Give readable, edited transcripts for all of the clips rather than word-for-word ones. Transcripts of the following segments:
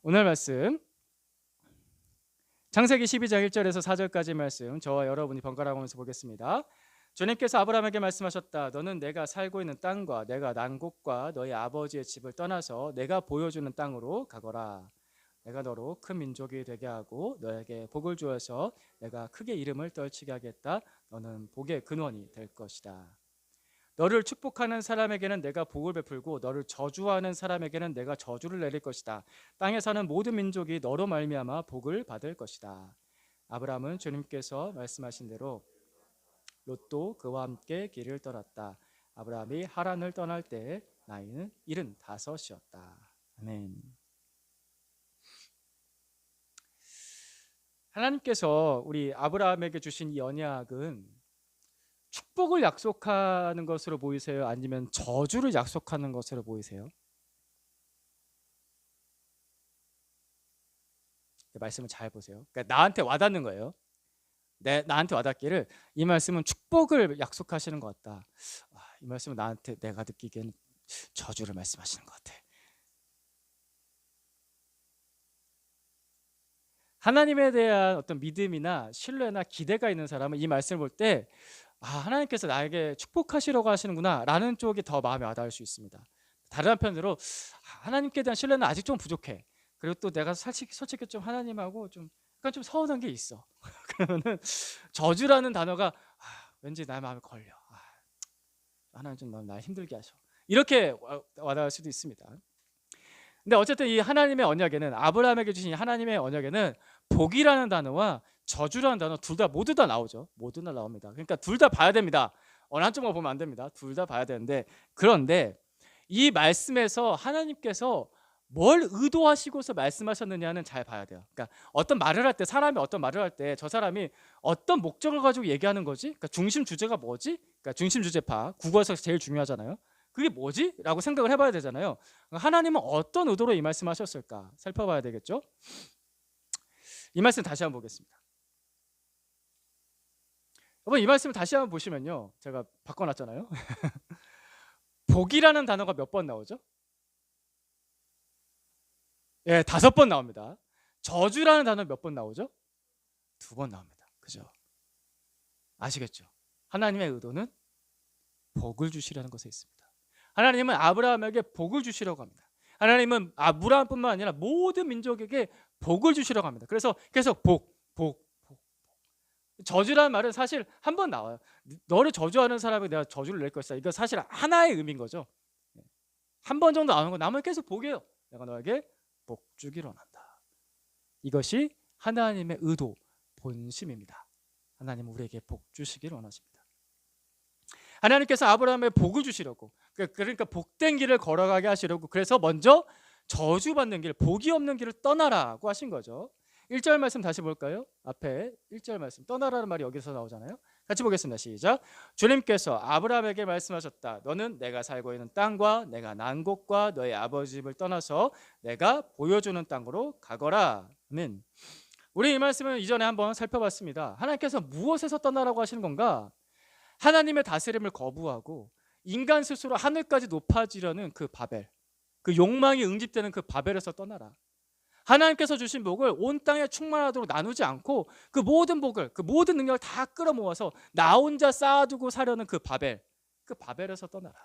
오늘 말씀 창세기 12장 1절에서 4절까지 말씀 저와 여러분이 번갈아 가면서 보겠습니다. 주님께서 아브라함에게 말씀하셨다. 너는 내가 살고 있는 땅과 내가 난 곳과 너희 아버지의 집을 떠나서 내가 보여주는 땅으로 가거라. 내가 너로 큰 민족이 되게 하고 너에게 복을 주어서 내가 크게 이름을 떨치게 하겠다. 너는 복의 근원이 될 것이다. 너를 축복하는 사람에게는 내가 복을 베풀고 너를 저주하는 사람에게는 내가 저주를 내릴 것이다. 땅에 사는 모든 민족이 너로 말미암아 복을 받을 것이다. 아브라함은 주님께서 말씀하신 대로 롯도 그와 함께 길을 떠났다. 아브라함이 하란을 떠날 때 나이는 75이었다. 아멘. 하나님께서 우리 아브라함에게 주신 이 언약은 축복을 약속하는 것으로 보이세요? 아니면 저주를 약속하는 것으로 보이세요? 말씀을 잘 보세요. 그러니까 나한테 와닿는 거예요. 나한테 와닿기를 이 말씀은 축복을 약속하시는 것 같다. 이 말씀은 나한테 내가 느끼기에는 저주를 말씀하시는 것 같아. 하나님에 대한 어떤 믿음이나 신뢰나 기대가 있는 사람은 이 말씀을 볼 때 하나님께서 나에게 축복하시려고 하시는구나 라는 쪽이 더 마음에 와닿을 수 있습니다. 다른 한편으로 하나님께 대한 신뢰는 아직 좀 부족해. 그리고 또 내가 솔직히 좀 하나님하고 좀 약간 좀 서운한 게 있어. 그러면은 저주라는 단어가 왠지 나의 마음에 걸려. 하나님 좀 너무 날 힘들게 하셔. 이렇게 와닿을 수도 있습니다. 근데 어쨌든 이 하나님의 언약에는 아브라함에게 주신 이 하나님의 언약에는 복이라는 단어와 저주라는 단어 둘 다 모두 다 나오죠. 모두 다 나옵니다. 그러니까 둘 다 봐야 됩니다. 어느 한쪽만 보면 안 됩니다. 둘 다 봐야 되는데 그런데 이 말씀에서 하나님께서 뭘 의도하시고서 말씀하셨느냐는 잘 봐야 돼요. 그러니까 어떤 말을 할 때 사람이 어떤 말을 할 때 저 사람이 어떤 목적을 가지고 얘기하는 거지? 그러니까 중심 주제가 뭐지? 그러니까 중심 주제파 국어에서 제일 중요하잖아요. 그게 뭐지? 라고 생각을 해봐야 되잖아요. 하나님은 어떤 의도로 이 말씀하셨을까 살펴봐야 되겠죠. 이 말씀 다시 한번 보겠습니다. 여러분 이 말씀 다시 한번 보시면요, 제가 바꿔놨잖아요. 복이라는 단어가 몇 번 나오죠? 예, 5번 나옵니다. 저주라는 단어 몇 번 나오죠? 2번 나옵니다. 그죠? 아시겠죠? 하나님의 의도는 복을 주시려는 것에 있습니다. 하나님은 아브라함에게 복을 주시려고 합니다. 하나님은 아브라함뿐만 아니라 모든 민족에게 복을 주시려고 합니다. 그래서 계속 복. 저주라는 말은 사실 한 번 나와요. 너를 저주하는 사람에게 내가 저주를 낼 것이다. 이거 사실 하나의 의미인 거죠. 한 번 정도 나오는 거 나머지 계속 복이에요. 내가 너에게 복 주기로 한다. 이것이 하나님의 의도, 본심입니다. 하나님은 우리에게 복 주시기를 원하십니다. 하나님께서 아브라함에 복을 주시려고, 그러니까 복된 길을 걸어가게 하시려고, 그래서 먼저 저주받는 길, 복이 없는 길을 떠나라고 하신 거죠. 1절 말씀 다시 볼까요? 앞에 1절 말씀, 떠나라는 말이 여기서 나오잖아요. 같이 보겠습니다. 시작. 주님께서 아브라함에게 말씀하셨다. 너는 내가 살고 있는 땅과 내가 난 곳과 너의 아버지 집을 떠나서 내가 보여주는 땅으로 가거라. 아멘. 우리 이 말씀을 이전에 한번 살펴봤습니다. 하나님께서 무엇에서 떠나라고 하시는 건가? 하나님의 다스림을 거부하고 인간 스스로 하늘까지 높아지려는 그 바벨, 그 욕망이 응집되는 그 바벨에서 떠나라. 하나님께서 주신 복을 온 땅에 충만하도록 나누지 않고 그 모든 복을, 그 모든 능력을 다 끌어모아서 나 혼자 쌓아두고 사려는 그 바벨에서 떠나라.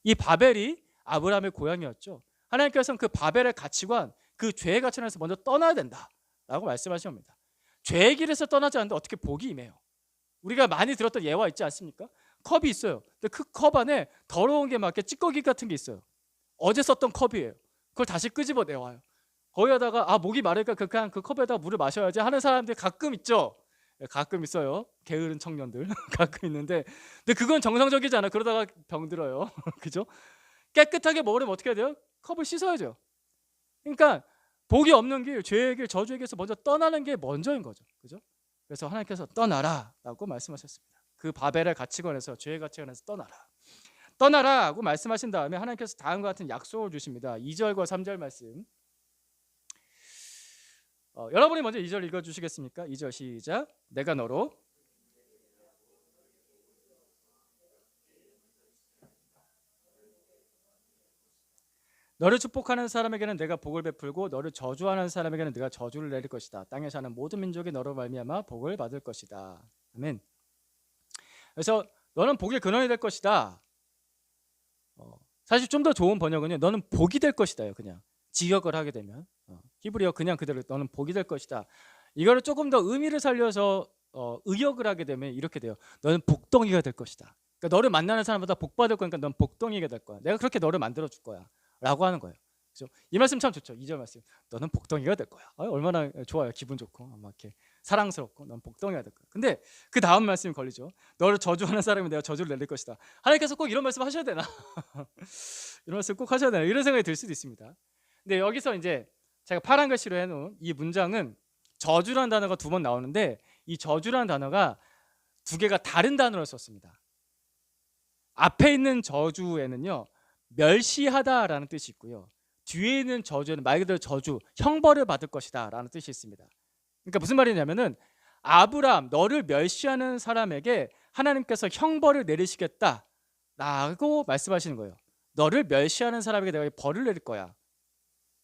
이 바벨이 아브라함의 고향이었죠. 하나님께서는 그 바벨의 가치관, 그 죄의 가치관에서 먼저 떠나야 된다라고 말씀하십니다. 죄의 길에서 떠나지 않는데 어떻게 복이 임해요? 우리가 많이 들었던 예화 있지 않습니까? 컵이 있어요. 근데 그 컵 안에 더러운 게 막 이렇게 찌꺼기 같은 게 있어요. 어제 썼던 컵이에요. 그걸 다시 끄집어 내와요. 거기다가 목이 마르니까 그냥 그 컵에다 물을 마셔야지 하는 사람들이 가끔 있죠. 가끔 있어요. 게으른 청년들 가끔 있는데, 근데 그건 정상적이지 않아요. 그러다가 병들어요. 그죠? 깨끗하게 먹으려면 어떻게 해야 돼요? 컵을 씻어야죠. 그러니까 복이 없는 길, 죄의 길, 저주의 길에서 먼저 떠나는 게 먼저인 거죠. 그죠? 그래서 하나님께서 떠나라라고 말씀하셨습니다. 그 바벨의 가치관에서, 죄의 가치관에서 떠나라고 말씀하신 다음에 하나님께서 다음과 같은 약속을 주십니다. 2절과 3절 말씀. 여러분이 먼저 2절 읽어주시겠습니까? 2절 시작. 내가 너로 너를 축복하는 사람에게는 내가 복을 베풀고 너를 저주하는 사람에게는 내가 저주를 내릴 것이다. 땅에 사는 모든 민족이 너로 말미암아 복을 받을 것이다. 아멘. 그래서 너는 복의 근원이 될 것이다. 사실 좀 더 좋은 번역은요, 너는 복이 될 것이다요. 그냥 직역을 하게 되면 히브리어 그냥 그대로 너는 복이 될 것이다. 이거를 조금 더 의미를 살려서 의역을 하게 되면 이렇게 돼요. 너는 복덩이가 될 것이다. 그러니까 너를 만나는 사람보다 복 받을 거니까 넌 복덩이가 될 거야. 내가 그렇게 너를 만들어 줄 거야 라고 하는 거예요. 그렇죠? 이 말씀 참 좋죠. 2절 말씀. 너는 복덩이가 될 거야. 얼마나 좋아요. 기분 좋고 막 이렇게 사랑스럽고 넌 복덩이가 될 거야. 근데 그 다음 말씀이 걸리죠. 너를 저주하는 사람은 내가 저주를 내릴 것이다. 하나님께서 꼭 이런 말씀 하셔야 되나? 이런 말씀 꼭 하셔야 되나? 이런 생각이 들 수도 있습니다. 근데 여기서 이제 제가 파란 글씨로 해놓은 이 문장은 저주라는 단어가 2번 나오는데 이 저주라는 단어가 2개가 다른 단어를 썼습니다. 앞에 있는 저주에는요, 멸시하다라는 뜻이 있고요. 뒤에 있는 저주에는 말 그대로 저주, 형벌을 받을 것이다라는 뜻이 있습니다. 그러니까 무슨 말이냐면은 아브라함, 너를 멸시하는 사람에게 하나님께서 형벌을 내리시겠다라고 말씀하시는 거예요. 너를 멸시하는 사람에게 내가 벌을 내릴 거야.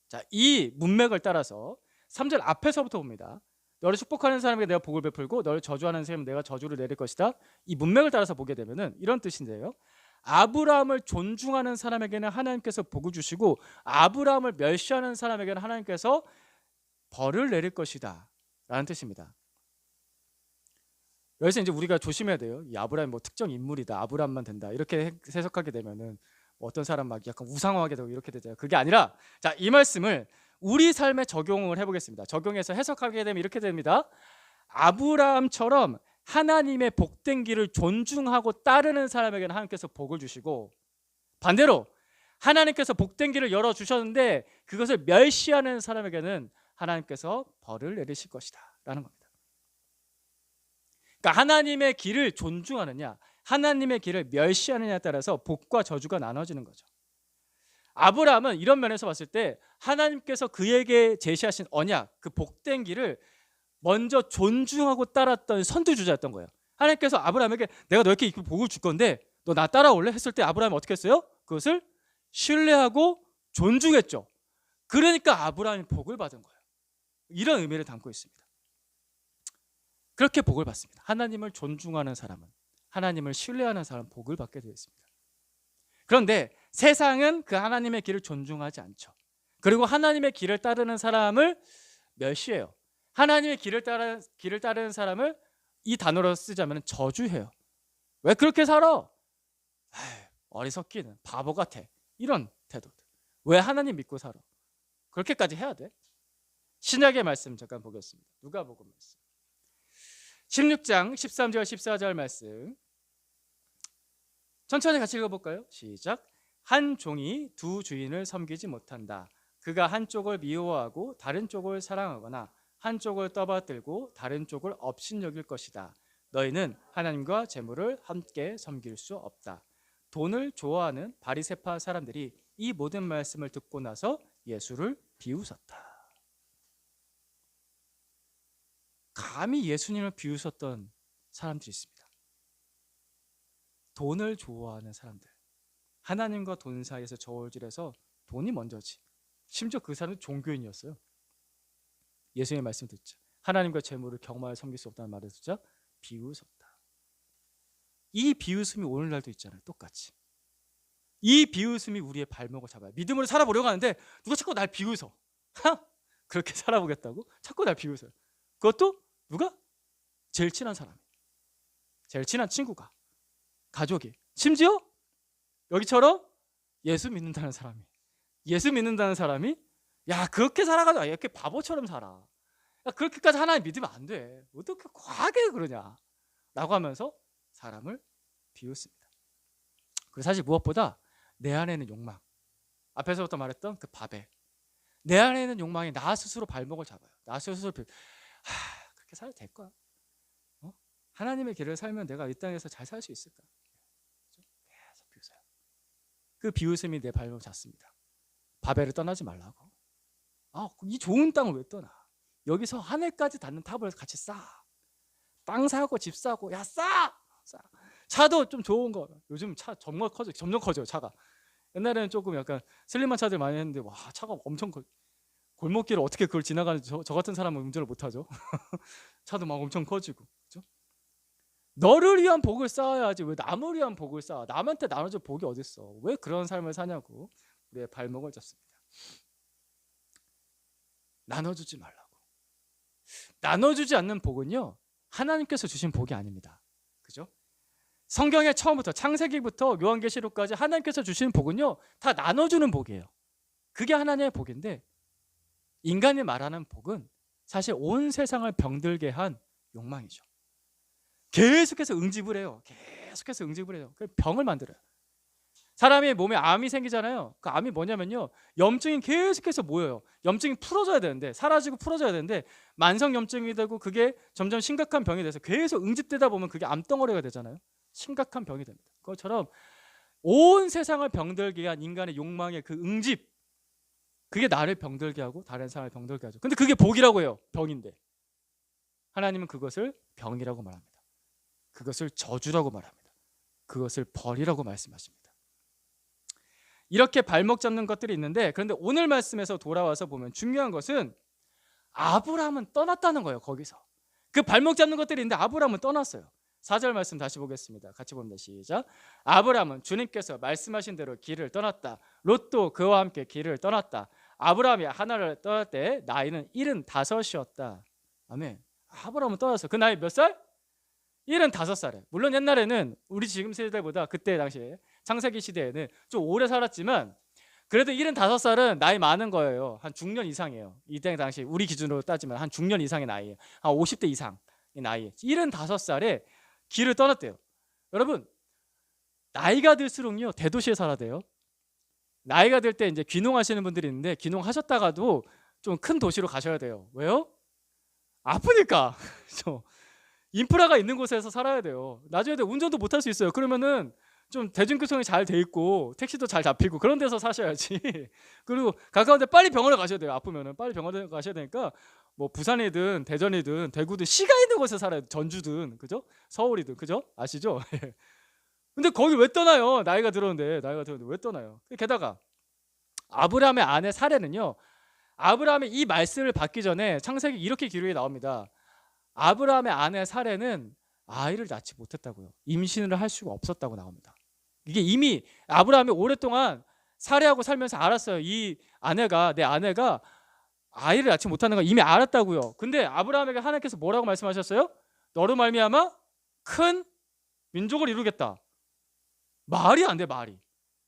자, 이 문맥을 따라서 3절 앞에서부터 봅니다. 너를 축복하는 사람에게 내가 복을 베풀고 너를 저주하는 사람은 내가 저주를 내릴 것이다. 이 문맥을 따라서 보게 되면은 이런 뜻인데요. 아브라함을 존중하는 사람에게는 하나님께서 복을 주시고 아브라함을 멸시하는 사람에게는 하나님께서 벌을 내릴 것이다 라는 뜻입니다. 여기서 이제 우리가 조심해야 돼요. 이 아브라함이 뭐 특정 인물이다, 아브라함만 된다 이렇게 해석하게 되면은 어떤 사람 막 약간 우상화하게 되고 이렇게 되잖아요. 그게 아니라 자, 이 말씀을 우리 삶에 적용을 해보겠습니다. 적용해서 해석하게 되면 이렇게 됩니다. 아브라함처럼 하나님의 복된 길을 존중하고 따르는 사람에게는 하나님께서 복을 주시고, 반대로 하나님께서 복된 길을 열어주셨는데 그것을 멸시하는 사람에게는 하나님께서 벌을 내리실 것이다 라는 겁니다. 그러니까 하나님의 길을 존중하느냐 하나님의 길을 멸시하느냐에 따라서 복과 저주가 나눠지는 거죠. 아브라함은 이런 면에서 봤을 때 하나님께서 그에게 제시하신 언약, 그 복된 길을 먼저 존중하고 따랐던 선두주자였던 거예요. 하나님께서 아브라함에게 내가 너에게 복을 줄 건데 너 나 따라올래? 했을 때 아브라함이 어떻게 했어요? 그것을 신뢰하고 존중했죠. 그러니까 아브라함이 복을 받은 거예요. 이런 의미를 담고 있습니다. 그렇게 복을 받습니다. 하나님을 존중하는 사람은, 하나님을 신뢰하는 사람은 복을 받게 되어 있습니다. 그런데 세상은 그 하나님의 길을 존중하지 않죠. 그리고 하나님의 길을 따르는 사람을 멸시해요. 하나님의 길을 따르는 사람을 이 단어로 쓰자면 저주해요. 왜 그렇게 살아? 어리석기는 바보 같아. 이런 태도들. 왜 하나님 믿고 살아? 그렇게까지 해야 돼? 신약의 말씀 잠깐 보겠습니다. 누가복음 말씀 16장 13절 14절 말씀 천천히 같이 읽어볼까요? 시작. 한 종이 두 주인을 섬기지 못한다. 그가 한쪽을 미워하고 다른 쪽을 사랑하거나 한쪽을 떠받들고 다른 쪽을 업신여길 것이다. 너희는 하나님과 재물을 함께 섬길 수 없다. 돈을 좋아하는 바리새파 사람들이 이 모든 말씀을 듣고 나서 예수를 비웃었다. 감히 예수님을 비웃었던 사람들이 있습니다. 돈을 좋아하는 사람들, 하나님과 돈 사이에서 저울질해서 돈이 먼저지. 심지어 그 사람은 종교인이었어요. 예수님의 말씀 듣자 하나님과 재물을 경마에 섬길 수 없다는 말을 듣자 비웃었다. 이 비웃음이 오늘날도 있잖아요. 똑같이 이 비웃음이 우리의 발목을 잡아요. 믿음으로 살아보려고 하는데 누가 자꾸 날 비웃어. 그렇게 살아보겠다고 자꾸 날 비웃어요. 그것도 누가? 제일 친한 사람이, 제일 친한 친구가, 가족이, 심지어 여기처럼 예수 믿는다는 사람이 야 그렇게 살아가지고 이렇게 바보처럼 살아. 야 그렇게까지 하나님 믿으면 안 돼. 어떻게 과하게 그러냐 라고 하면서 사람을 비웃습니다. 그리고 사실 무엇보다 내 안에 있는 욕망, 앞에서부터 말했던 그 바벨, 내 안에 있는 욕망이 나 스스로 발목을 잡아요. 나 스스로 그렇게 살아도 될 거야. 하나님의 길을 살면 내가 이 땅에서 잘 살 수 있을까? 계속 비웃어요. 그 비웃음이 내 발목을 잡습니다. 바벨을 떠나지 말라고. 이 좋은 땅을 왜 떠나? 여기서 하늘까지 닿는 탑을 같이 쌓아. 땅 사고 집 사고 쌓아. 차도 좀 좋은 거. 요즘 차 점점 커져요. 차가. 옛날에는 조금 약간 슬림한 차들 많이 했는데 와 차가 엄청 골목길을 어떻게 그걸 지나가는지 저 같은 사람은 운전을 못하죠. 차도 막 엄청 커지고. 그죠? 너를 위한 복을 쌓아야지 왜 남을 위한 복을 쌓아? 남한테 나눠줄 복이 어딨어? 왜 그런 삶을 사냐고 우리의 발목을 잡습니다. 나눠주지 말라고. 나눠주지 않는 복은요 하나님께서 주신 복이 아닙니다. 그죠? 성경의 처음부터 창세기부터 요한계시록까지 하나님께서 주신 복은요 다 나눠주는 복이에요. 그게 하나님의 복인데 인간이 말하는 복은 사실 온 세상을 병들게 한 욕망이죠. 계속해서 응집을 해요. 계속해서 응집을 해요. 병을 만들어요. 사람이 몸에 암이 생기잖아요. 그 암이 뭐냐면요 염증이 계속해서 모여요. 염증이 풀어져야 되는데 사라지고 풀어져야 되는데 만성 염증이 되고 그게 점점 심각한 병이 돼서 계속 응집되다 보면 그게 암덩어리가 되잖아요. 심각한 병이 됩니다. 그것처럼 온 세상을 병들게 한 인간의 욕망의 그 응집, 그게 나를 병들게 하고 다른 사람을 병들게 하죠. 근데 그게 복이라고 해요. 병인데 하나님은 그것을 병이라고 말합니다. 그것을 저주라고 말합니다. 그것을 벌이라고 말씀하십니다. 이렇게 발목 잡는 것들이 있는데 그런데 오늘 말씀에서 돌아와서 보면 중요한 것은 아브라함은 떠났다는 거예요. 거기서 그 발목 잡는 것들이 있는데 아브라함은 떠났어요. 4절 말씀 다시 보겠습니다. 같이 봅니다. 시작. 아브라함은 주님께서 말씀하신 대로 길을 떠났다. 롯도 그와 함께 길을 떠났다. 아브라함이 하나를 떠날 때 나이는 75이었다. 아멘. 아브라함은 떠났어. 그 나이 몇 살? 75살에. 물론 옛날에는 우리 지금 세대보다 그때 당시에 창세기 시대에는 좀 오래 살았지만 그래도 75살은 나이 많은 거예요. 한 중년 이상이에요. 이때 당시 우리 기준으로 따지면 한 중년 이상의 나이에요. 한 50대 이상의 나이에 75살에 길을 떠났대요. 여러분 나이가 들수록요 대도시에 살아야 돼요. 나이가 들 때 이제 귀농하시는 분들이 있는데 귀농하셨다가도 좀 큰 도시로 가셔야 돼요. 왜요? 아프니까. 인프라가 있는 곳에서 살아야 돼요. 나중에 운전도 못 할 수 있어요. 그러면은 좀 대중교통이 잘 돼 있고 택시도 잘 잡히고 그런 데서 사셔야지. 그리고 가까운데 빨리 병원에 가셔야 돼요. 아프면은 빨리 병원에 가셔야 되니까 뭐 부산이든 대전이든 대구든 시가 있는 곳에 살아야 돼요. 전주든 그죠? 서울이든 그죠? 아시죠? 근데 거기 왜 떠나요? 나이가 들었는데 왜 떠나요? 게다가 아브라함의 아내 사레는요. 아브라함의 이 말씀을 받기 전에 창세기 이렇게 기록이 나옵니다. 아브라함의 아내 사레는 아이를 낳지 못했다고요. 임신을 할 수가 없었다고 나옵니다. 이게 이미 아브라함이 오랫동안 사레하고 살면서 알았어요. 이 아내가 내 아내가 아이를 낳지 못하는 걸 이미 알았다고요. 근데 아브라함에게 하나님께서 뭐라고 말씀하셨어요? 너로 말미암아 큰 민족을 이루겠다. 말이 안 돼, 말이.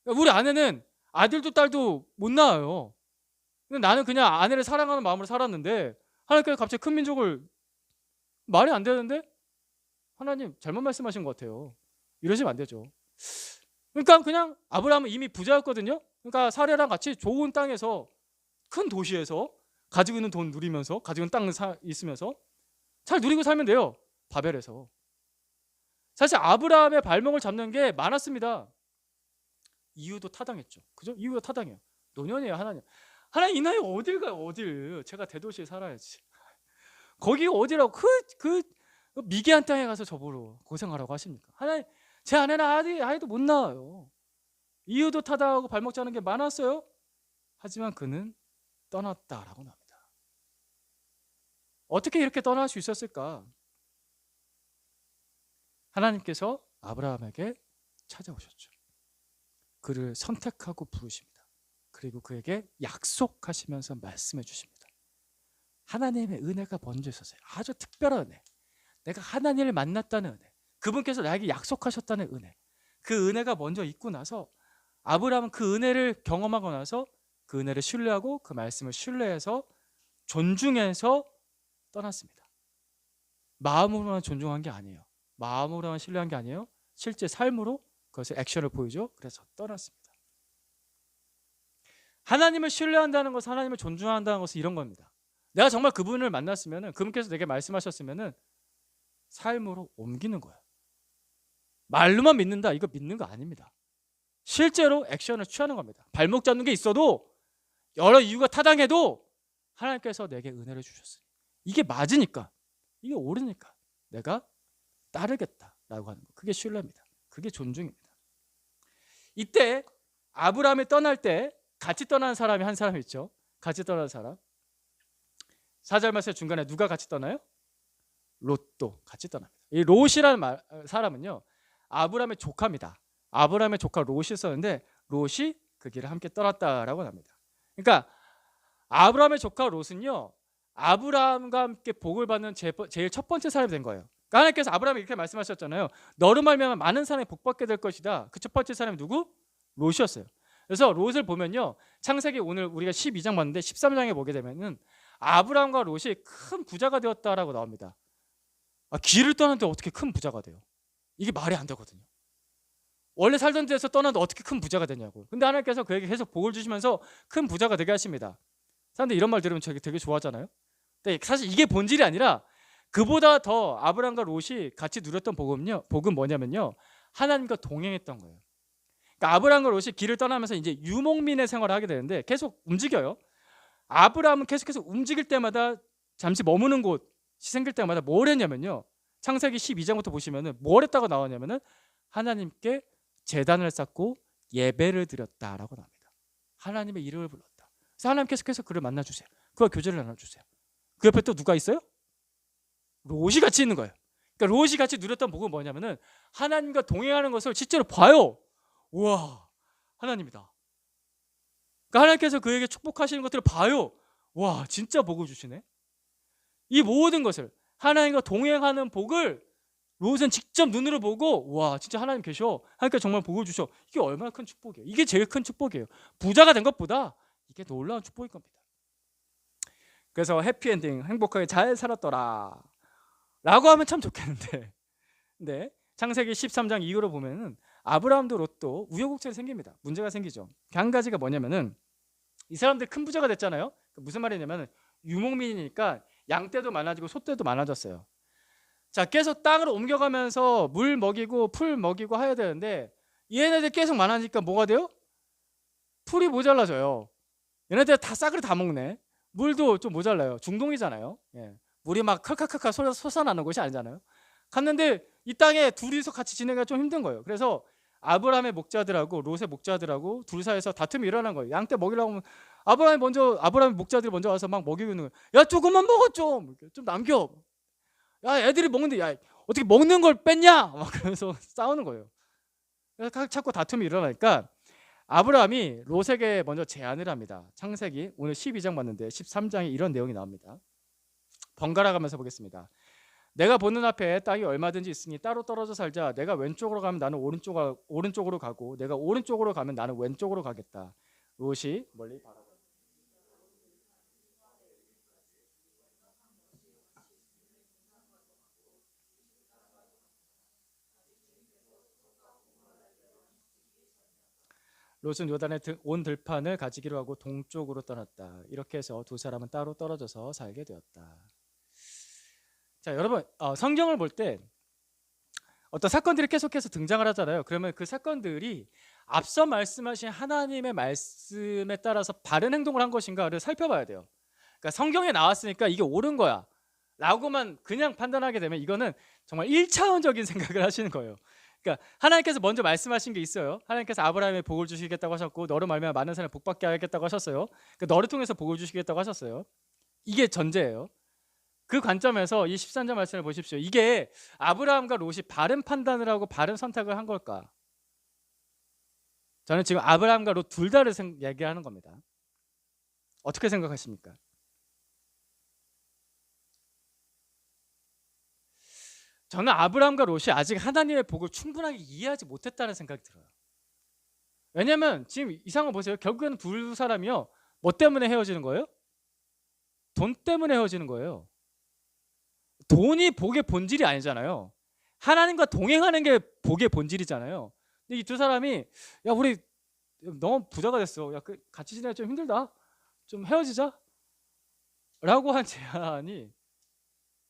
우리 아내는 아들도 딸도 못 낳아요. 근데 나는 그냥 아내를 사랑하는 마음으로 살았는데 하나님께서 갑자기 큰 민족을 말이 안 되는데 하나님 잘못 말씀하신 것 같아요. 이러시면 안 되죠. 그러니까 그냥 아브라함은 이미 부자였거든요. 그러니까 사례랑 같이 좋은 땅에서 큰 도시에서 가지고 있는 돈 누리면서 가지고 있는 땅 있으면서 잘 누리고 살면 돼요. 바벨에서. 사실 아브라함의 발목을 잡는 게 많았습니다. 이유도 타당했죠. 그죠? 이유가 타당해요. 노년이에요. 하나님 이 나이 어딜 가요? 어딜? 제가 대도시에 살아야지. 거기 어디라고 그 미개한 땅에 가서 저보러 고생하라고 하십니까? 하나님 제 아내는 아이도 못 낳아요. 이유도 타당하고 발목 잡는 게 많았어요. 하지만 그는 떠났다라고 나옵니다. 어떻게 이렇게 떠날 수 있었을까? 하나님께서 아브라함에게 찾아오셨죠. 그를 선택하고 부르십니다. 그리고 그에게 약속하시면서 말씀해 주십니다. 하나님의 은혜가 먼저 있었어요. 아주 특별한 은혜. 내가 하나님을 만났다는 은혜. 그분께서 나에게 약속하셨다는 은혜. 그 은혜가 먼저 있고 나서 아브라함은 그 은혜를 경험하고 나서 그 은혜를 신뢰하고 그 말씀을 신뢰해서 존중해서 떠났습니다. 마음으로만 존중한 게 아니에요. 마음으로만 신뢰한 게 아니에요. 실제 삶으로 그것을 액션을 보이죠. 그래서 떠났습니다. 하나님을 신뢰한다는 것은 하나님을 존중한다는 것은 이런 겁니다. 내가 정말 그분을 만났으면 그분께서 내게 말씀하셨으면 삶으로 옮기는 거예요. 말로만 믿는다 이거 믿는 거 아닙니다. 실제로 액션을 취하는 겁니다. 발목 잡는 게 있어도 여러 이유가 타당해도 하나님께서 내게 은혜를 주셨으니 이게 맞으니까 이게 옳으니까 내가 따르겠다라고 하는 거. 그게 신뢰입니다. 그게 존중입니다. 이때 아브라함이 떠날 때 같이 떠나는 사람이 한 사람 있죠. 같이 떠나는 사람. 4절 말씀 중간에 누가 같이 떠나요? 롯도 같이 떠납니다. 이 롯이라는 사람은요, 아브라함의 조카입니다. 아브라함의 조카 롯이 있었는데 롯이 그 길을 함께 떠났다라고 합니다. 그러니까 아브라함의 조카 롯은요, 아브라함과 함께 복을 받는 제일 첫 번째 사람이 된 거예요. 그러니까 하나님께서 아브라함에게 이렇게 말씀하셨잖아요. 너로 말미암아 많은 사람이 복받게 될 것이다. 그 첫 번째 사람이 누구? 롯이었어요. 그래서 롯을 보면요, 창세기 오늘 우리가 12장 봤는데 13장에 보게 되면은 아브라함과 롯이 큰 부자가 되었다라고 나옵니다. 길을 떠났는데 어떻게 큰 부자가 돼요? 이게 말이 안 되거든요. 원래 살던 데서 떠났는데 어떻게 큰 부자가 되냐고. 근데 하나님께서 그에게 계속 복을 주시면서 큰 부자가 되게 하십니다. 사람들 이런 말 들으면 되게 좋아하잖아요. 근데 사실 이게 본질이 아니라 그보다 더 아브라함과 롯이 같이 누렸던 복은 뭐냐면요, 하나님과 동행했던 거예요. 그러니까 아브라함과 롯이 길을 떠나면서 이제 유목민의 생활을 하게 되는데 계속 움직여요. 아브라함은 계속 움직일 때마다 잠시 머무는 곳이 생길 때마다 뭘 했냐면요, 창세기 12장부터 보시면은 뭘 했다고 나오냐면은 하나님께 제단을 쌓고 예배를 드렸다라고 나옵니다. 하나님의 이름을 불렀다. 그래서 하나님께서 계속 그를 만나주세요. 그와 교제를 나눠주세요. 그 옆에 또 누가 있어요? 롯이 같이 있는 거예요. 그러니까 롯이 같이 누렸던 복은 뭐냐면은 하나님과 동행하는 것을 실제로 봐요. 우와, 하나님이다. 그러니까 하나님께서 그에게 축복하시는 것들을 봐요. 와, 진짜 복을 주시네. 이 모든 것을, 하나님과 동행하는 복을 롯은 직접 눈으로 보고, 와, 진짜 하나님 계셔. 하나님께서 정말 복을 주셔. 이게 얼마나 큰 축복이에요. 이게 제일 큰 축복이에요. 부자가 된 것보다 이게 놀라운 축복일 겁니다. 그래서 해피엔딩, 행복하게 잘 살았더라 라고 하면 참 좋겠는데, 근데 창세기 13장 이후로 보면은 아브라함도 롯도 우여곡절이 생깁니다. 문제가 생기죠. 한 가지가 뭐냐면은 이 사람들 큰 부자가 됐잖아요. 무슨 말이냐면 유목민이니까 양떼도 많아지고 소떼도 많아졌어요. 자, 계속 땅으로 옮겨가면서 물 먹이고 풀 먹이고 해야 되는데 얘네들 계속 많아지니까 뭐가 돼요? 풀이 모자라져요. 얘네들 다 싹을 다 먹네. 물도 좀 모자라요. 중동이잖아요. 예. 물이 막 칼칼칼칼 솟아나는 곳이 아니잖아요. 갔는데 이 땅에 둘이서 같이 지내기가 좀 힘든 거예요. 그래서 아브라함의 목자들하고 롯의 목자들하고 둘 사이에서 다툼이 일어난 거예요. 양떼 먹이려고 하면 아브라함의 목자들이 먼저 와서 막 먹이고 있는 거예요. 야, 조금만 먹어, 좀 남겨. 야, 애들이 먹는데, 야, 어떻게 먹는 걸 뺐냐? 막 그러면서 싸우는 거예요. 그래서 자꾸 다툼이 일어나니까 아브라함이 롯에게 먼저 제안을 합니다. 창세기 오늘 12장 봤는데 13장에 이런 내용이 나옵니다. 번갈아 가면서 보겠습니다. 내가 보는 앞에 땅이 얼마든지 있으니 따로 떨어져 살자. 내가 왼쪽으로 가면 나는 오른쪽으로 가고 내가 오른쪽으로 가면 나는 왼쪽으로 가겠다. 롯이 멀리 바라보고. 롯은 요단의 온 들판을 가지기로 하고 동쪽으로 떠났다. 이렇게 해서 두 사람은 따로 떨어져서 살게 되었다. 자, 여러분, 성경을 볼 때 어떤 사건들이 계속해서 등장을 하잖아요. 그러면 그 사건들이 앞서 말씀하신 하나님의 말씀에 따라서 바른 행동을 한 것인가를 살펴봐야 돼요. 그러니까 성경에 나왔으니까 이게 옳은 거야 라고만 그냥 판단하게 되면 이거는 정말 1차원적인 생각을 하시는 거예요. 그러니까 하나님께서 먼저 말씀하신 게 있어요. 하나님께서 아브라함에 복을 주시겠다고 하셨고 너로 말미암아 많은 사람을 복받게 하겠다고 하셨어요. 그러니까 너를 통해서 복을 주시겠다고 하셨어요. 이게 전제예요. 그 관점에서 이 13절 말씀을 보십시오. 이게 아브라함과 롯이 바른 판단을 하고 바른 선택을 한 걸까? 저는 지금 아브라함과 롯 둘 다를 얘기하는 겁니다. 어떻게 생각하십니까? 저는 아브라함과 롯이 아직 하나님의 복을 충분하게 이해하지 못했다는 생각이 들어요. 왜냐면 지금 이 상황 보세요. 결국에는 두 사람이요, 뭐 때문에 헤어지는 거예요? 돈 때문에 헤어지는 거예요. 돈이 복의 본질이 아니잖아요. 하나님과 동행하는 게 복의 본질이잖아요. 근데 이 두 사람이, 야, 우리 너무 부자가 됐어. 야, 같이 지내기 좀 힘들다. 좀 헤어지자 라고 한 제안이,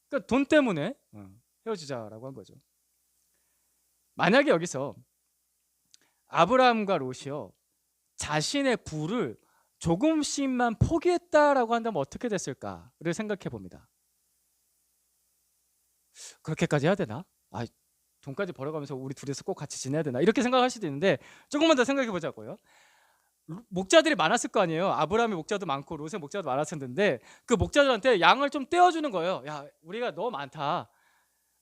그러니까 돈 때문에 헤어지자라고 한 거죠. 만약에 여기서 아브라함과 롯이요, 자신의 부를 조금씩만 포기했다라고 한다면 어떻게 됐을까를 생각해 봅니다. 그렇게까지 해야 되나? 돈까지 벌어가면서 우리 둘이서 꼭 같이 지내야 되나? 이렇게 생각할 수도 있는데 조금만 더 생각해 보자고요. 목자들이 많았을 거 아니에요. 아브라함의 목자도 많고 롯의 목자도 많았을 텐데 그 목자들한테 양을 좀 떼어주는 거예요. 야, 우리가 너무 많다.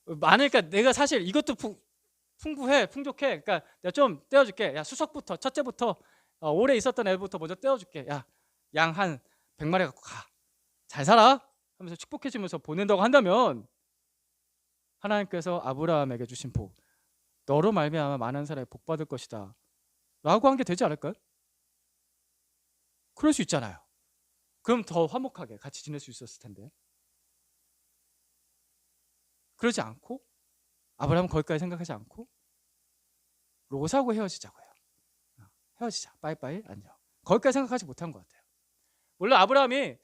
많으니까 내가 사실 이것도 풍족해. 그러니까 내가 좀 떼어줄게. 야, 수석부터 첫째부터 오래 있었던 애부터 먼저 떼어줄게. 야, 양 한 100마리 갖고 가. 잘 살아. 하면서 축복해주면서 보낸다고 한다면 하나님께서 아브라함에게 주신 복, 너로 말미암아 많은 사람이 복 받을 것이다 라고 한 게 되지 않을까요? 그럴 수 있잖아요. 그럼 더 화목하게 같이 지낼 수 있었을 텐데. 그러지 않고 아브라함은 거기까지 생각하지 않고 롯하고 헤어지자고 해요. 헤어지자, 빠이빠이, 안녕. 거기까지 생각하지 못한 것 같아요. 물론 아브라함이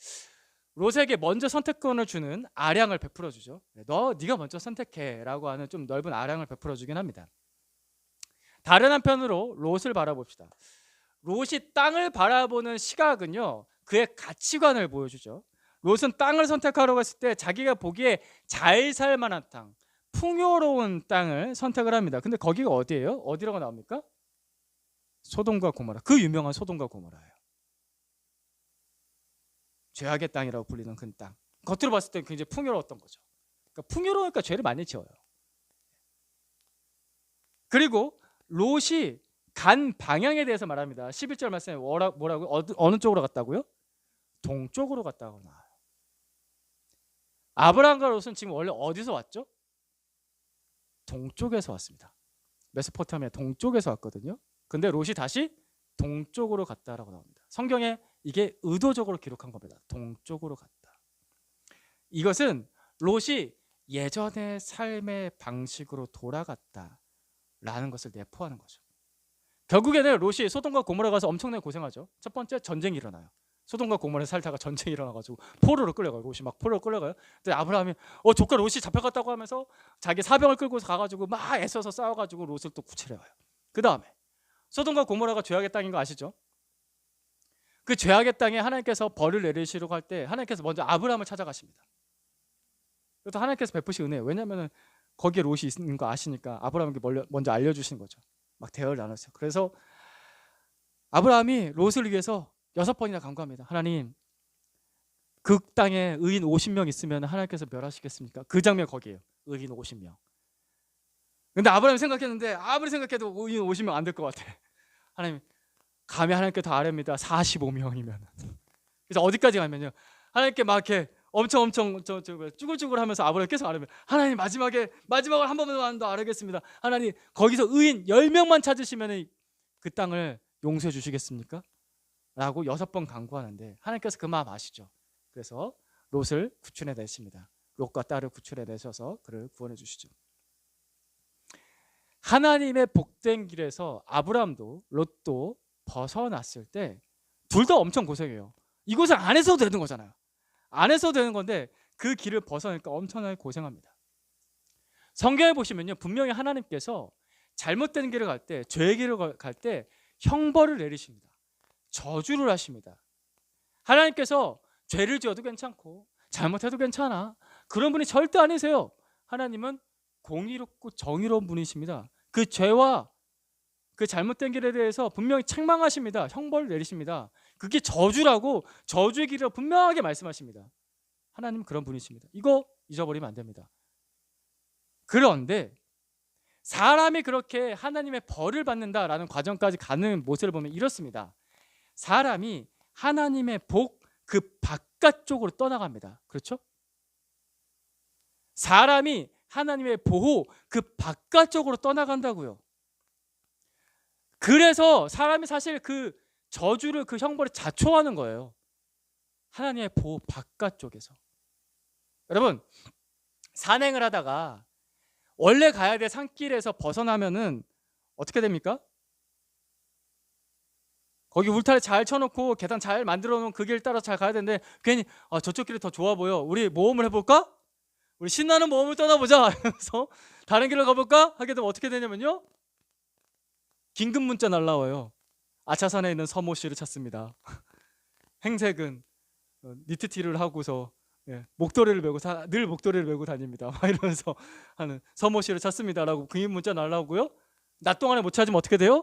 롯에게 먼저 선택권을 주는 아량을 베풀어 주죠. 네가 먼저 선택해 라고 하는 좀 넓은 아량을 베풀어 주긴 합니다. 다른 한편으로 롯을 바라봅시다. 롯이 땅을 바라보는 시각은요, 그의 가치관을 보여주죠. 롯은 땅을 선택하러 갔을 때 자기가 보기에 잘 살만한 땅, 풍요로운 땅을 선택을 합니다. 근데 거기가 어디예요? 어디라고 나옵니까? 소돔과 고모라. 그 유명한 소돔과 고모라예요. 죄악의 땅이라고 불리는 그 땅. 겉으로 봤을 때 굉장히 풍요로웠던 거죠. 그러니까 풍요로우니까 죄를 많이 지어요. 그리고 롯이 간 방향에 대해서 말합니다. 11절 말씀에 뭐라고? 어느 쪽으로 갔다고요? 동쪽으로 갔다고 나와요. 아브라함과 롯은 지금 원래 어디서 왔죠? 동쪽에서 왔습니다. 메소포타미아 동쪽에서 왔거든요. 근데 롯이 다시 동쪽으로 갔다라고 나옵니다. 성경에 이게 의도적으로 기록한 겁니다. 동쪽으로 갔다. 이것은 롯이 예전의 삶의 방식으로 돌아갔다라는 것을 내포하는 거죠. 결국에는 롯이 소돔과 고모라 가서 엄청나게 고생하죠. 첫 번째, 전쟁이 일어나요. 소돔과 고모라에 살다가 전쟁이 일어나가지고 포로로 끌려가요. 롯이 막 포로로 끌려가요. 근데 아브라함이 조카 롯이 잡혀갔다고 하면서 자기 사병을 끌고 가가지고 막 애써서 싸워가지고 롯을 또 구출해와요. 그 다음에 소돔과 고모라가 죄악의 땅인 거 아시죠? 그 죄악의 땅에 하나님께서 벌을 내리시려고 할 때 하나님께서 먼저 아브라함을 찾아가십니다. 그것도 하나님께서 베푸신 은혜예요. 왜냐하면 거기에 롯이 있는 거 아시니까 아브라함에게 먼저 알려주신 거죠. 막 대화를 나눴어요. 그래서 아브라함이 롯을 위해서 6번이나 간구합니다. 하나님, 그 땅에 의인 50명 있으면 하나님께서 멸하시겠습니까? 그 장면 거기에요. 의인 50명. 근데 아브라함이 생각했는데 아무리 생각해도 의인 50명 안 될 것 같아. 하나님, 감히 하나님께 더 아래입니다. 45명이면. 그래서 어디까지 가면요, 하나님께 막 이렇게 엄청 쭈글쭈글 하면서 아브라함이 계속 아뢰면, 하나님 마지막으로 한 번만 더 아뢰겠습니다. 하나님, 거기서 의인 10명만 찾으시면 그 땅을 용서해 주시겠습니까? 라고 6번 간구하는데 하나님께서 그 마음 아시죠? 그래서 롯을 구출해 내십니다. 롯과 딸을 구출해 내셔서 그를 구원해 주시죠. 하나님의 복된 길에서 아브라함도 롯도 벗어났을 때 둘 다 엄청 고생해요. 이곳을 안 해서도 되는 거잖아요. 안 해서도 되는 건데 그 길을 벗어나니까 엄청나게 고생합니다. 성경에 보시면요, 분명히 하나님께서 잘못된 길을 갈 때, 죄의 길을 갈 때 형벌을 내리십니다. 저주를 하십니다. 하나님께서 죄를 지어도 괜찮고 잘못해도 괜찮아, 그런 분이 절대 아니세요. 하나님은 공의롭고 정의로운 분이십니다. 그 죄와 그 잘못된 길에 대해서 분명히 책망하십니다. 형벌을 내리십니다. 그게 저주라고, 저주의 길이라고 분명하게 말씀하십니다. 하나님은 그런 분이십니다. 이거 잊어버리면 안 됩니다. 그런데 사람이 그렇게 하나님의 벌을 받는다라는 과정까지 가는 모습을 보면 이렇습니다. 사람이 하나님의 복 그 바깥쪽으로 떠나갑니다. 그렇죠? 사람이 하나님의 보호 그 바깥쪽으로 떠나간다고요. 그래서 사람이 사실 그 저주를, 그 형벌을 자초하는 거예요. 하나님의 보호 바깥쪽에서. 여러분, 산행을 하다가 원래 가야 될 산길에서 벗어나면은 어떻게 됩니까? 거기 울타리 잘 쳐놓고 계단 잘 만들어 놓은 그 길 따라 잘 가야 되는데 괜히 저쪽 길이 더 좋아 보여, 우리 모험을 해볼까? 우리 신나는 모험을 떠나보자 하면서 다른 길로 가볼까? 하게 되면 어떻게 되냐면요, 긴급 문자 날라와요. 아차산에 있는 서모 씨를 찾습니다. 행색은 니트티를 하고서 목도리를 메고 늘 목도리를 메고 다닙니다. 막 이러면서 하는 서모 씨를 찾습니다라고 긴급 문자 날라오고요. 낮 동안에 못 찾으면 어떻게 돼요?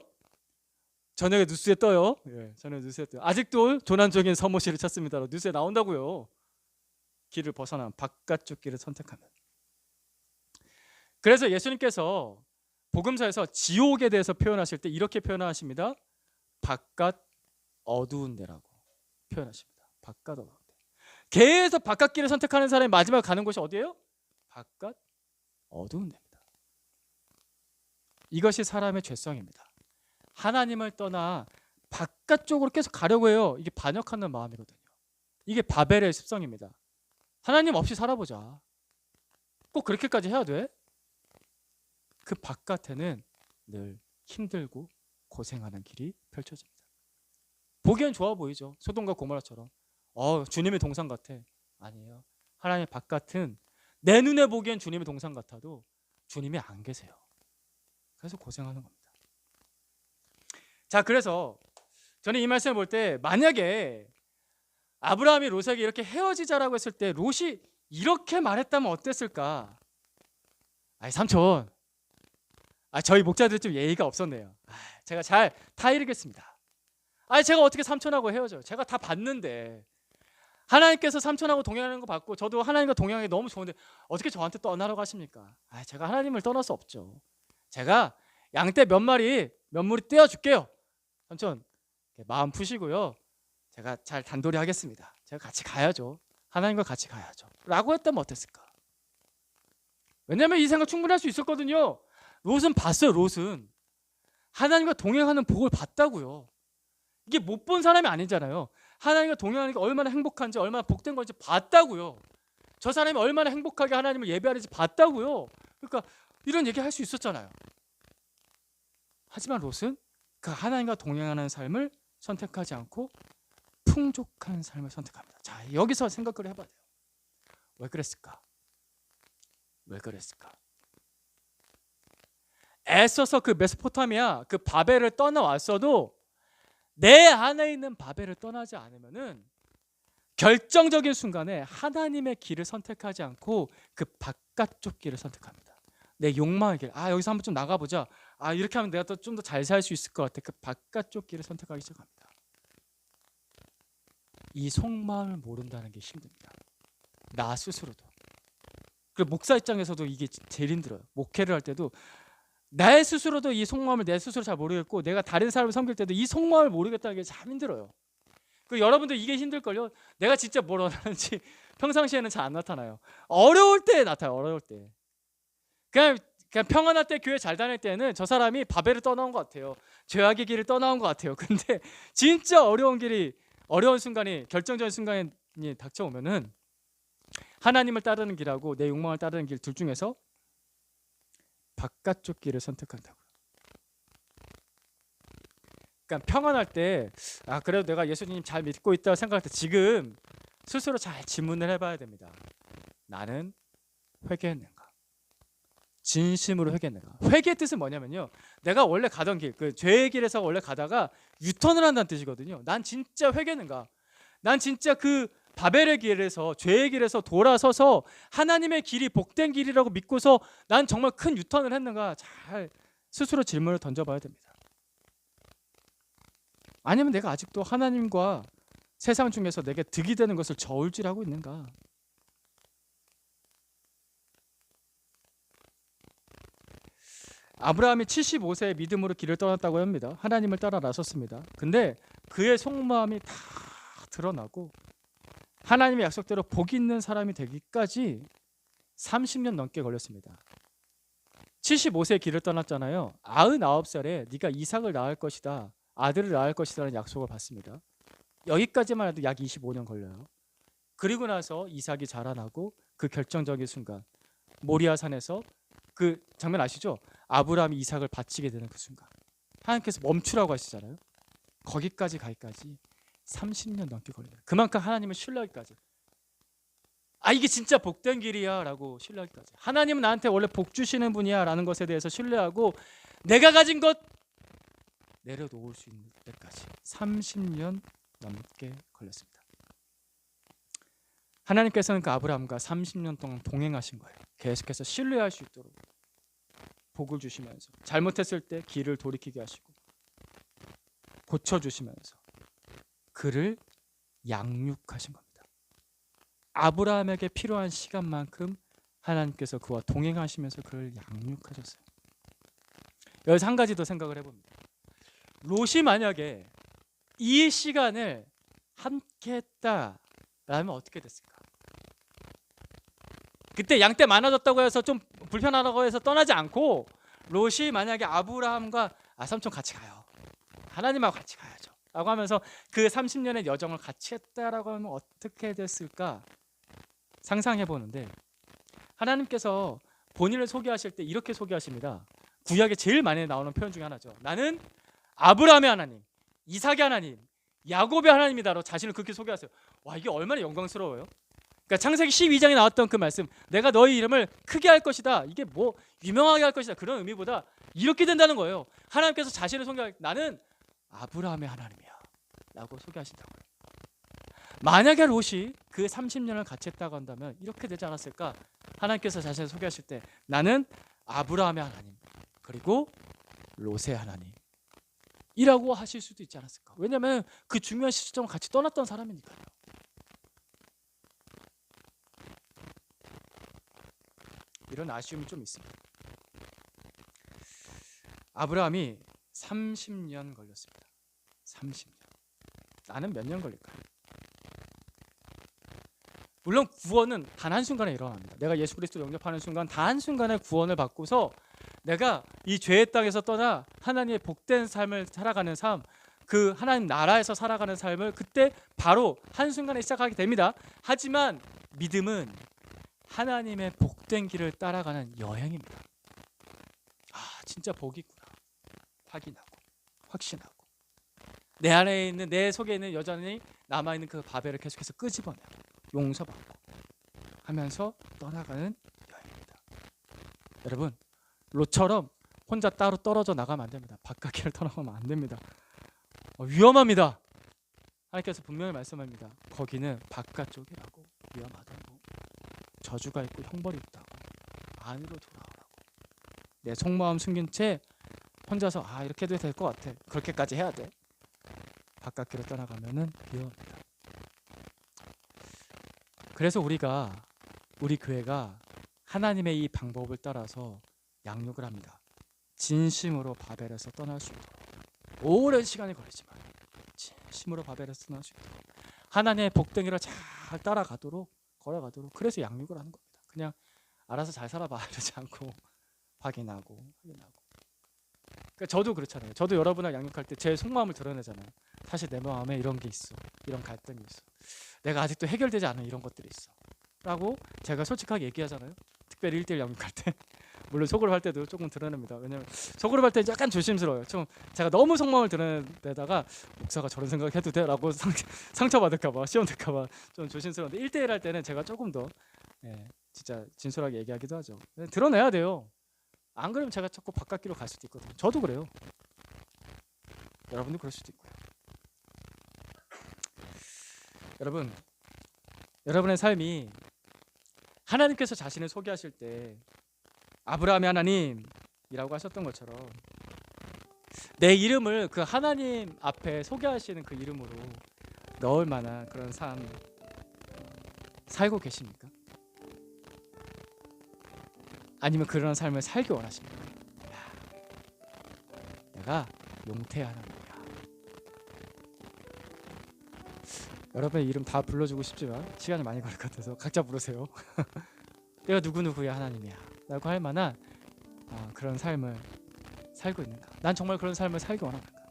저녁에 뉴스에 떠요. 예, 저녁에 뉴스에 떠요. 아직도 조난적인 서모시를 찾습니다. 뉴스에 나온다고요. 길을 벗어난 바깥쪽 길을 선택하면. 그래서 예수님께서 복음서에서 지옥에 대해서 표현하실 때 이렇게 표현하십니다. 바깥 어두운 데라고 표현하십니다. 바깥 어두운 데. 계속 바깥 길을 선택하는 사람이 마지막에 가는 곳이 어디예요? 바깥 어두운 데입니다. 이것이 사람의 죄성입니다. 하나님을 떠나 바깥쪽으로 계속 가려고 해요. 이게 반역하는 마음이거든요. 이게 바벨의 습성입니다. 하나님 없이 살아보자. 꼭 그렇게까지 해야 돼? 그 바깥에는 늘 힘들고 고생하는 길이 펼쳐집니다. 보기엔 좋아 보이죠. 소돔과 고모라처럼. 주님의 동산 같아. 아니에요. 하나님의 바깥은 내 눈에 보기엔 주님의 동산 같아도 주님이 안 계세요. 그래서 고생하는 겁니다. 자, 그래서 저는 이 말씀을 볼 때 만약에 아브라함이 롯에게 이렇게 헤어지자라고 했을 때 롯이 이렇게 말했다면 어땠을까? 아니 삼촌, 저희 목자들 좀 예의가 없었네요. 제가 잘 타이르겠습니다. 제가 어떻게 삼촌하고 헤어져요? 제가 다 봤는데 하나님께서 삼촌하고 동행하는 거 봤고 저도 하나님과 동행하기 너무 좋은데 어떻게 저한테 떠나라고 하십니까? 제가 하나님을 떠날 수 없죠. 제가 양떼 몇 무리 떼어줄게요. 삼촌 마음 푸시고요. 제가 잘 단돌이 하겠습니다. 제가 같이 가야죠. 하나님과 같이 가야죠. 라고 했다면 어땠을까? 왜냐하면 이 생각 충분히 할 수 있었거든요. 롯은 봤어요. 롯은 하나님과 동행하는 복을 봤다고요. 이게 못 본 사람이 아니잖아요. 하나님과 동행하는 게 얼마나 행복한지 얼마나 복된 건지 봤다고요. 저 사람이 얼마나 행복하게 하나님을 예배하는지 봤다고요. 그러니까 이런 얘기 할 수 있었잖아요. 하지만 롯은 그 하나님과 동행하는 삶을 선택하지 않고 풍족한 삶을 선택합니다. 자, 여기서 생각을 해봐야 돼요. 왜 그랬을까? 왜 그랬을까? 애써서 그 메소포타미아 그 바벨을 떠나왔어도 내 안에 있는 바벨을 떠나지 않으면은 결정적인 순간에 하나님의 길을 선택하지 않고 그 바깥쪽 길을 선택합니다. 내 욕망의 길. 여기서 한번 좀 나가보자. 이렇게 하면 내가 좀 더 잘 살 수 있을 것 같아. 그 바깥쪽 길을 선택하기 시작합니다. 이 속마음을 모른다는 게 힘듭니다. 나 스스로도. 그리고 목사 입장에서도 이게 제일 힘들어요. 목회를 할 때도 나 스스로도 이 속마음을 내 스스로 잘 모르겠고 내가 다른 사람을 섬길 때도 이 속마음을 모르겠다는 게 참 힘들어요. 그리고 여러분들 이게 힘들걸요. 내가 진짜 뭘 원하는지 평상시에는 잘 안 나타나요. 어려울 때 나타나요. 어려울 때. 그냥 평안할 때 교회 잘 다닐 때는 저 사람이 바벨을 떠나온 것 같아요. 죄악의 길을 떠나온 것 같아요. 근데 진짜 어려운 순간이 결정적인 순간이 닥쳐오면은 하나님을 따르는 길하고 내 욕망을 따르는 길 둘 중에서 바깥쪽 길을 선택한다고요. 그러니까 평안할 때 그래도 내가 예수님 잘 믿고 있다고 생각할 때 지금 스스로 잘 질문을 해봐야 됩니다. 나는 회개했는가? 진심으로 회개했는가? 회개의 뜻은 뭐냐면요. 내가 원래 가던 길, 그 죄의 길에서 원래 가다가 유턴을 한다는 뜻이거든요. 난 진짜 회개했는가? 난 진짜 그 바벨의 길에서 죄의 길에서 돌아서서 하나님의 길이 복된 길이라고 믿고서 난 정말 큰 유턴을 했는가? 잘 스스로 질문을 던져봐야 됩니다. 아니면 내가 아직도 하나님과 세상 중에서 내게 득이 되는 것을 저울질하고 있는가? 아브라함이 75세에 믿음으로 길을 떠났다고 합니다. 하나님을 따라 나섰습니다. 근데 그의 속마음이 다 드러나고 하나님의 약속대로 복 있는 사람이 되기까지 30년 넘게 걸렸습니다. 75세에 길을 떠났잖아요. 99살에 네가 이삭을 낳을 것이다. 아들을 낳을 것이라는 약속을 받습니다. 여기까지만 해도 약 25년 걸려요. 그리고 나서 이삭이 자라나고 그 결정적인 순간 모리아산에서 그 장면 아시죠? 아브라함이 이삭을 바치게 되는 그 순간 하나님께서 멈추라고 하시잖아요. 거기까지 가기까지 30년 넘게 걸려요. 그만큼 하나님을 신뢰하기까지 이게 진짜 복된 길이야 라고 신뢰하기까지 하나님은 나한테 원래 복 주시는 분이야 라는 것에 대해서 신뢰하고 내가 가진 것 내려놓을 수 있는 때까지 30년 넘게 걸렸습니다. 하나님께서는 그 아브라함과 30년 동안 동행하신 거예요. 계속해서 신뢰할 수 있도록 복을 주시면서 잘못했을 때 길을 돌이키게 하시고 고쳐주시면서 그를 양육하신 겁니다. 아브라함에게 필요한 시간만큼 하나님께서 그와 동행하시면서 그를 양육하셨어요. 여기서 한 가지 더 생각을 해봅니다. 롯이 만약에 이 시간을 함께 했다라면 어떻게 됐을까? 그때 양떼 많아졌다고 해서 좀 불편하다고 해서 떠나지 않고 롯이 만약에 아브라함과 삼촌 같이 가요, 하나님하고 같이 가야죠 라고 하면서 그 30년의 여정을 같이 했다라고 하면 어떻게 됐을까 상상해 보는데, 하나님께서 본인을 소개하실 때 이렇게 소개하십니다. 구약에 제일 많이 나오는 표현 중에 하나죠. 나는 아브라함의 하나님, 이삭의 하나님, 야곱의 하나님이다로 자신을 그렇게 소개하세요. 와, 이게 얼마나 영광스러워요. 그러니까 창세기 12장에 나왔던 그 말씀, 내가 너희 이름을 크게 할 것이다, 이게 뭐 유명하게 할 것이다, 그런 의미보다 이렇게 된다는 거예요. 하나님께서 자신을 소개할, 나는 아브라함의 하나님이야 라고 소개하신다고요. 만약에 롯이 그 30년을 같이 했다고 한다면 이렇게 되지 않았을까? 하나님께서 자신을 소개하실 때 나는 아브라함의 하나님 그리고 롯의 하나님 이라고 하실 수도 있지 않았을까? 왜냐하면 그 중요한 시점을 같이 떠났던 사람이니까요. 이런 아쉬움이 좀 있습니다. 아브라함이 30년 걸렸습니다. 30년. 나는 몇 년 걸릴까요? 물론 구원은 단 한순간에 일어납니다. 내가 예수 그리스도를 영접하는 순간 단 한순간에 구원을 받고서 내가 이 죄의 땅에서 떠나 하나님의 복된 삶을 살아가는 삶, 그 하나님 나라에서 살아가는 삶을 그때 바로 한순간에 시작하게 됩니다. 하지만 믿음은 하나님의 복된 길을 따라가는 여행입니다. 진짜 복이 있구나 확인하고 확신하고 내 안에 있는, 내 속에 있는 여전히 남아있는 그 바벨을 계속해서 끄집어내고 용서받고 하면서 떠나가는 여행입니다. 여러분, 롯처럼 혼자 따로 떨어져 나가면 안 됩니다. 바깥길을 떠나가면 안 됩니다. 위험합니다. 하나님께서 분명히 말씀합니다. 거기는 바깥쪽이라고, 위험하다고, 저주가 있고 형벌이 있다고, 안으로 돌아오라고. 내 속마음 숨긴 채 혼자서 이렇게 해도 될 것 같아, 그렇게까지 해야 돼, 바깥길을 떠나가면은 위험합니다. 그래서 우리 교회가 하나님의 이 방법을 따라서 양육을 합니다. 진심으로 바벨에서 떠날 수 있도록, 오랜 시간이 걸리지만 진심으로 바벨에서 떠날 수 있도록, 하나님의 복덩이를 잘 따라가도록, 걸어가도록, 그래서 양육을 하는 겁니다. 그냥 알아서 잘 살아봐 이러지 않고 확인하고. 그러니까 저도 그렇잖아요. 저도 여러분을 양육할 때 제 속마음을 드러내잖아요. 사실 내 마음에 이런 게 있어, 이런 갈등이 있어, 내가 아직도 해결되지 않은 이런 것들이 있어 라고 제가 솔직하게 얘기하잖아요. 특별히 1대1 양육할 때. 물론 속으로 할 때도 조금 드러냅니다. 왜냐면 속으로 할 때 약간 조심스러워요. 좀 제가 너무 속마음을 드러내다가 목사가 저런 생각해도 돼? 라고 상처받을까봐, 시험될까봐 좀 조심스러운데, 1대1 할 때는 제가 조금 더 진짜 진솔하게 얘기하기도 하죠. 드러내야 돼요. 안 그러면 제가 자꾸 바깥길로 갈 수도 있거든요. 저도 그래요. 여러분도 그럴 수도 있고요. 여러분, 여러분의 삶이 하나님께서 자신을 소개하실 때 아브라함의 하나님이라고 하셨던 것처럼 내 이름을 그 하나님 앞에 소개하시는 그 이름으로 넣을 만한 그런 삶 살고 계십니까? 아니면 그런 삶을 살기 원하십니까? 내가 용태의 하나님이야. 여러분의 이름 다 불러주고 싶지만 시간이 많이 걸릴 것 같아서 각자 부르세요. 내가 누구누구의 하나님이야 라고 할 만한 그런 삶을 살고 있는가? 난 정말 그런 삶을 살기 원하는가?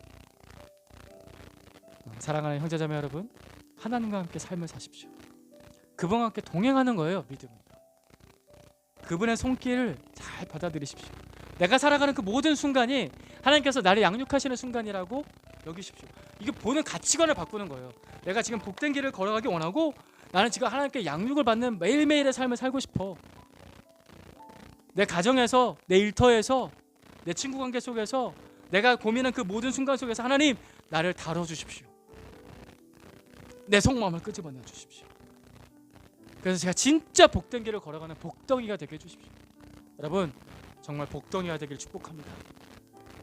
사랑하는 형제자매 여러분, 하나님과 함께 삶을 사십시오. 그분과 함께 동행하는 거예요, 믿음은. 그분의 손길을 잘 받아들이십시오. 내가 살아가는 그 모든 순간이 하나님께서 나를 양육하시는 순간이라고 여기십시오. 이게 보는 가치관을 바꾸는 거예요. 내가 지금 복된 길을 걸어가기 원하고, 나는 지금 하나님께 양육을 받는 매일매일의 삶을 살고 싶어. 내 가정에서, 내 일터에서, 내 친구 관계 속에서, 내가 고민한 그 모든 순간 속에서 하나님, 나를 다뤄주십시오. 내 속마음을 끄집어내 주십시오. 그래서 제가 진짜 복된 길을 걸어가는 복덩이가 되게 해주십시오. 여러분, 정말 복덩이가 되길 축복합니다.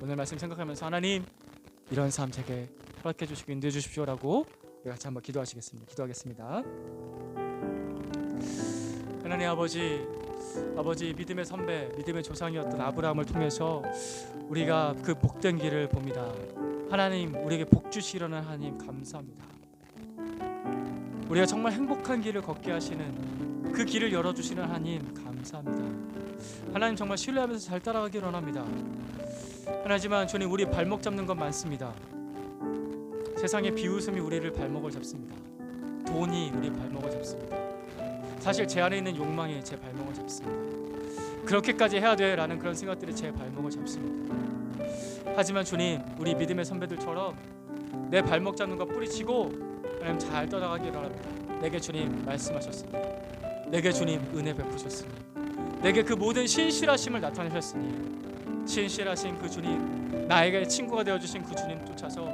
오늘 말씀 생각하면서 하나님, 이런 삶 제게 허락해 주시고 인도해 주십시오라고 우리 같이 한번 기도하겠습니다. 하나님 아버지 믿음의 선배, 믿음의 조상이었던 아브라함을 통해서 우리가 그 복된 길을 봅니다. 하나님, 우리에게 복 주시려는 하나님 감사합니다. 우리가 정말 행복한 길을 걷게 하시는 그 길을 열어주시는 하나님 감사합니다. 하나님 정말 신뢰하면서 잘 따라가길 원합니다. 하지만 주님, 우리 발목 잡는 건 많습니다. 세상의 비웃음이 우리를 발목을 잡습니다. 돈이 우리 발목을 잡습니다. 사실 제 안에 있는 욕망이 제 발목을 잡습니다. 그렇게까지 해야 돼 라는 그런 생각들이 제 발목을 잡습니다. 하지만 주님, 우리 믿음의 선배들처럼 내 발목 잡는 거 뿌리치고 하나님 잘 떠나가기를 원합니다. 내게 주님 말씀하셨으니, 내게 주님 은혜 베푸셨으니, 내게 그 모든 신실하심을 나타내셨으니, 신실하신 그 주님, 나에게 친구가 되어주신 그 주님 쫓아서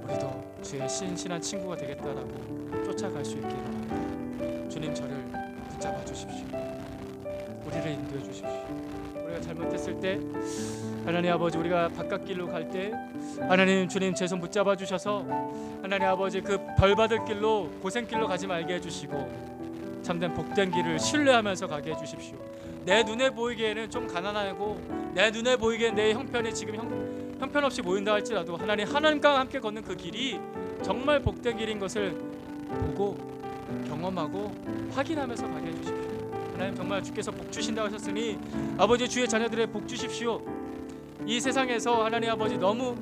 우리도 주의 신실한 친구가 되겠다라고 쫓아갈 수 있기를 원합니다. 주님, 저를 붙잡아 주십시오. 우리를 인도해 주십시오. 우리가 잘못했을 때 하나님 아버지, 우리가 바깥길로 갈 때 하나님 주님 제 손 붙잡아 주셔서 하나님 아버지 그 벌받을 길로, 고생길로 가지 말게 해주시고 참된 복된 길을 신뢰하면서 가게 해주십시오. 내 눈에 보이기에는 좀 가난하고 내 눈에 보이기엔 내 형편이 지금 형편없이 보인다 할지라도 하나님과 함께 걷는 그 길이 정말 복된 길인 것을 보고 경험하고 확인하면서 가게 해주십시오. 하나님, 정말 주께서 복 주신다고 하셨으니 아버지, 주의 자녀들의 복 주십시오. 이 세상에서 하나님 아버지 너무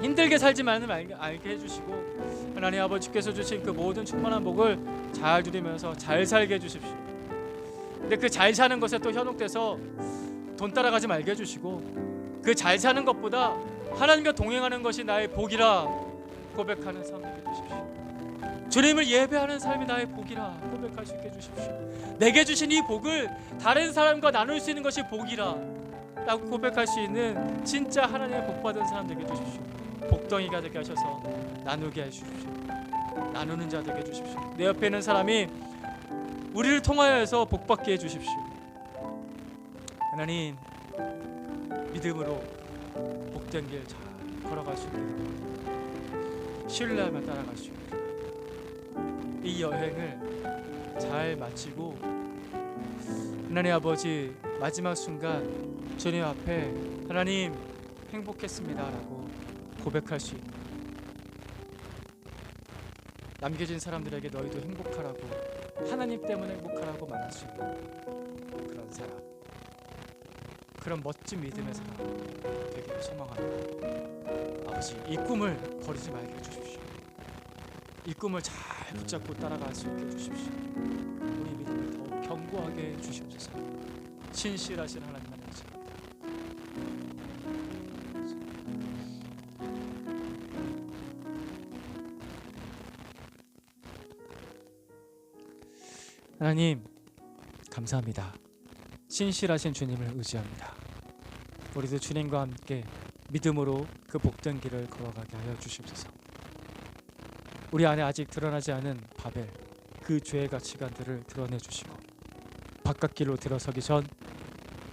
힘들게 살지만은 알게 해주시고 하나님 아버지, 주께서 주신 그 모든 충만한 복을 잘 누리면서 잘 살게 해주십시오. 근데 그 잘 사는 것에 또 현혹돼서 돈 따라가지 말게 해주시고 그 잘 사는 것보다 하나님과 동행하는 것이 나의 복이라 고백하는 삶 되게 해주십시오. 주님을 예배하는 삶이 나의 복이라 고백할 수 있게 해주십시오. 내게 주신 이 복을 다른 사람과 나눌 수 있는 것이 복이라 라고 고백할 수 있는 진짜 하나님의 복받은 사람 되게 해주십시오. 복덩이가 되게 하셔서 나누게 해주십시오. 나누는 자 되게 해주십시오. 내 옆에 있는 사람이 우리를 통하여서 복받게 해주십시오. 하나님, 믿음으로 복된 길 잘 걸어갈 수 있게, 신뢰하며 따라갈 수 있게, 이 여행을 잘 마치고 하나님 아버지 마지막 순간 주님 앞에 하나님 행복했습니다 라고 고백할 수 있는, 남겨진 사람들에게 너희도 행복하라고, 하나님 때문에 행복하라고 말할 수 있는 그런 사람, 그런 멋진 믿음의 사람 되기를 소망합니다. 아버지, 이 꿈을 버리지 말게 해주십시오. 이 꿈을 잘 붙잡고 따라갈 수 있게 해주십시오. 우리 믿음을 더욱 견고하게 해주시옵소서. 신실하신 하나님 아버지, 하나님 감사합니다. 신실하신 주님을 의지합니다. 우리도 주님과 함께 믿음으로 그 복된 길을 걸어가게 하여 주시옵소서. 우리 안에 아직 드러나지 않은 바벨, 그 죄의 가치관들을 드러내 주시고 바깥길로 들어서기 전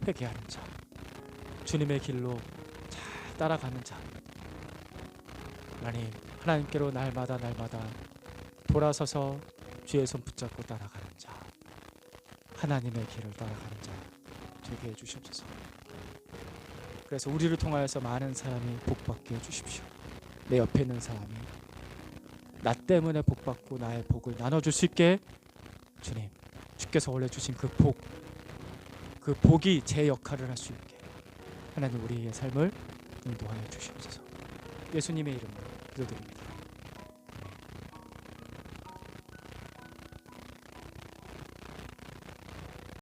회개하는 자, 주님의 길로 잘 따라가는 자, 하나님께로 날마다 돌아서서 주의 손 붙잡고 따라가는 자, 하나님의 길을 따라가는 자 되게 해주시옵소서. 그래서 우리를 통하여서 많은 사람이 복받게 해주십시오. 내 옆에 있는 사람이 나 때문에 복받고 나의 복을 나눠줄 수 있게 주님, 주께서 원래 주신 그 복이 제 역할을 할 수 있게 하나님 우리의 삶을 인도하여 주시옵소서. 예수님의 이름으로 기도드립니다.